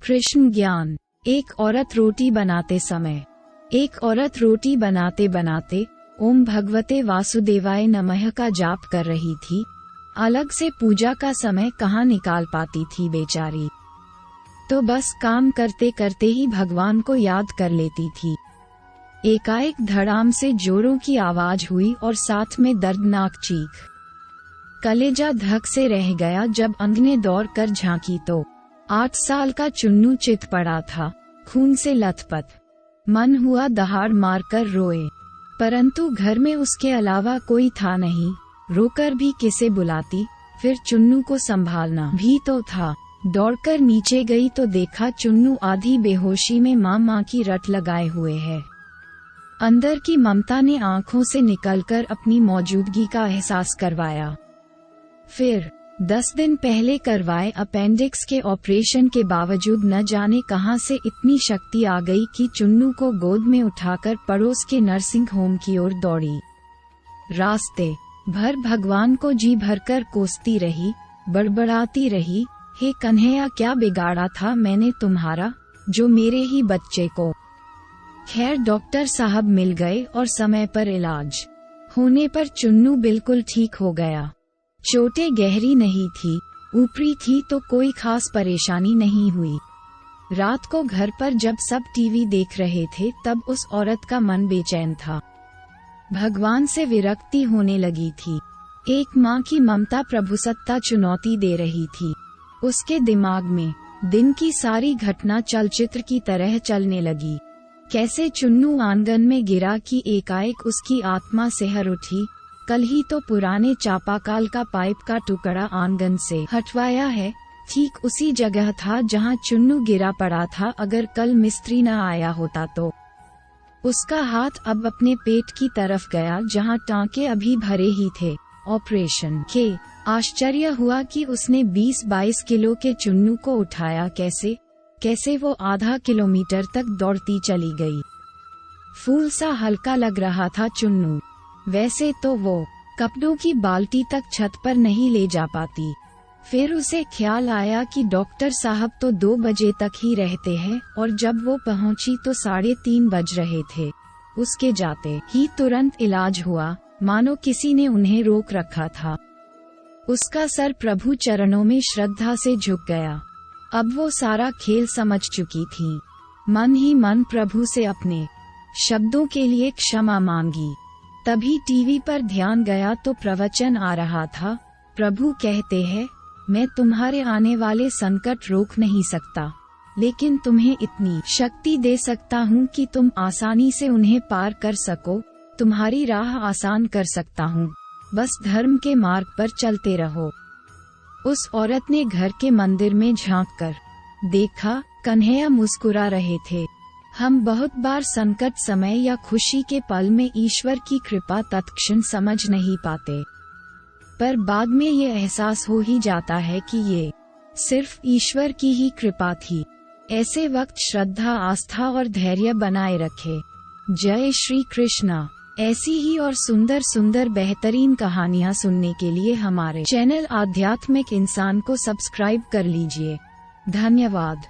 कृष्ण ज्ञान। एक औरत रोटी बनाते समय। एक औरत रोटी बनाते बनाते ओम भगवते वासुदेवाय नमः का जाप कर रही थी। अलग से पूजा का समय कहाँ निकाल पाती थी बेचारी। तो बस काम करते करते ही भगवान को याद कर लेती थी। एकाएक धड़ाम से जोरों की आवाज हुई और साथ में दर्दनाक चीख। कलेजा धक से रह गया जब अंग ने दौड़ कर झांकी तो 8 साल का चुन्नू चित पड़ा था, खून से लथपथ। मन हुआ दहाड़ मारकर रोए, परंतु घर में उसके अलावा कोई था नहीं। रोकर भी किसे बुलाती, फिर चुन्नू को संभालना भी तो था। दौड़कर नीचे गई तो देखा चुन्नू आधी बेहोशी में माँ की रट लगाए हुए है। अंदर की ममता ने आंखों से निकलकर अपनी मौजूदगी का एहसास करवाया। फिर 10 दिन पहले करवाए अपेंडिक्स के ऑपरेशन के बावजूद न जाने कहां से इतनी शक्ति आ गई कि चुन्नू को गोद में उठाकर पड़ोस के नर्सिंग होम की ओर दौड़ी। रास्ते भर भगवान को जी भरकर कोसती रही, बड़बड़ाती रही, हे कन्हैया क्या बिगाड़ा था मैंने तुम्हारा, जो मेरे ही बच्चे को। खैर डॉक्टर साहब मिल गए और समय पर इलाज होने पर चुन्नू बिल्कुल ठीक हो गया। चोटें गहरी नहीं थी, ऊपरी थी तो कोई खास परेशानी नहीं हुई। रात को घर पर जब सब टीवी देख रहे थे तब उस औरत का मन बेचैन था। भगवान से विरक्ति होने लगी थी। एक माँ की ममता प्रभुसत्ता चुनौती दे रही थी। उसके दिमाग में दिन की सारी घटना चलचित्र की तरह चलने लगी। कैसे चुन्नू आंगन में गिरा कि एकाएक उसकी आत्मा सिहर उठी। कल ही तो पुराने चापाकाल का पाइप का टुकड़ा आंगन से हटवाया है, ठीक उसी जगह था जहां चुन्नू गिरा पड़ा था। अगर कल मिस्त्री न आया होता तो। उसका हाथ अब अपने पेट की तरफ गया जहां टांके अभी भरे ही थे। ऑपरेशन के आश्चर्य हुआ कि उसने 20-22 किलो के चुन्नू को उठाया कैसे वो आधा किलोमीटर तक दौड़ती चली गई। फूल सा हल्का लग रहा था चुन्नू। वैसे तो वो कपड़ों की बाल्टी तक छत पर नहीं ले जा पाती। फिर उसे ख्याल आया कि डॉक्टर साहब तो 2 बजे तक ही रहते हैं और जब वो पहुंची तो 3:30 बज रहे थे। उसके जाते ही तुरंत इलाज हुआ, मानो किसी ने उन्हें रोक रखा था। उसका सर प्रभु चरणों में श्रद्धा से झुक गया। अब वो सारा खेल समझ चुकी थी। मन ही मन प्रभु से अपने शब्दों के लिए क्षमा मांगी। तभी टीवी पर ध्यान गया तो प्रवचन आ रहा था। प्रभु कहते हैं, मैं तुम्हारे आने वाले संकट रोक नहीं सकता, लेकिन तुम्हें इतनी शक्ति दे सकता हूँ कि तुम आसानी से उन्हें पार कर सको। तुम्हारी राह आसान कर सकता हूँ, बस धर्म के मार्ग पर चलते रहो। उस औरत ने घर के मंदिर में झांक कर देखा, कन्हैया मुस्कुरा रहे थे। हम बहुत बार संकट समय या खुशी के पल में ईश्वर की कृपा तत्क्षण समझ नहीं पाते, पर बाद में ये एहसास हो ही जाता है कि ये सिर्फ ईश्वर की ही कृपा थी। ऐसे वक्त श्रद्धा, आस्था और धैर्य बनाए रखे। जय श्री कृष्णा। ऐसी ही और सुंदर सुंदर बेहतरीन कहानियाँ सुनने के लिए हमारे चैनल आध्यात्मिक इंसान को सब्सक्राइब कर लीजिए। धन्यवाद।